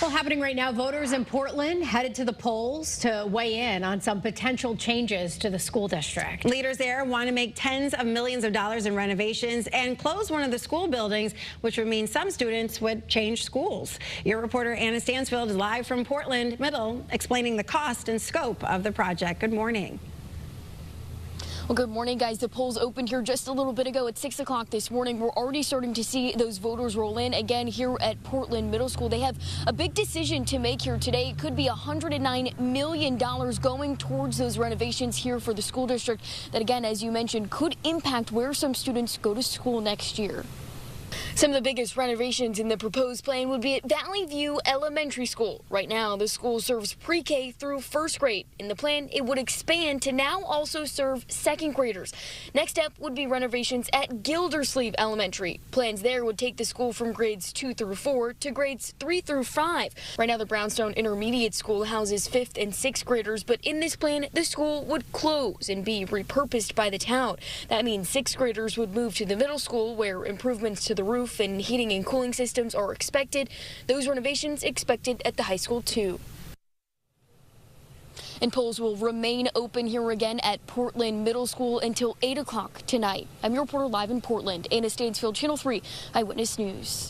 Well, happening right now, voters in Portland headed to the polls to weigh in on some potential changes to the school district. Leaders there want to make tens of millions of dollars in renovations and close one of the school buildings, which would mean some students would change schools. Your reporter Anna Stansfield is live from Portland Middle, explaining the cost and scope of the project. Good morning. Well, good morning, guys. The polls opened here just a little bit ago at 6 o'clock this morning. We're already starting to see those voters roll in again here at Portland Middle School. They have a big decision to make here today. It could be $109 million going towards those renovations here for the school district that, again, as you mentioned, could impact where some students go to school next year. Some of the biggest renovations in the proposed plan would be at Valley View Elementary School. Right now, the school serves pre-K through first grade. In the plan, it would expand to now also serve second graders. Next step would be renovations at Gildersleeve Elementary. Plans there would take the school from grades 2 through 4 to grades 3 through 5. Right now, the Brownstone Intermediate School houses 5th and 6th graders, but in this plan, the school would close and be repurposed by the town. That means 6th graders would move to the middle school, where improvements to the roof and heating and cooling systems are expected. Those renovations expected at the high school too. And polls will remain open here again at Portland Middle School until 8 o'clock tonight. I'm your reporter live in Portland, Anna Stansfield, Channel 3 Eyewitness News.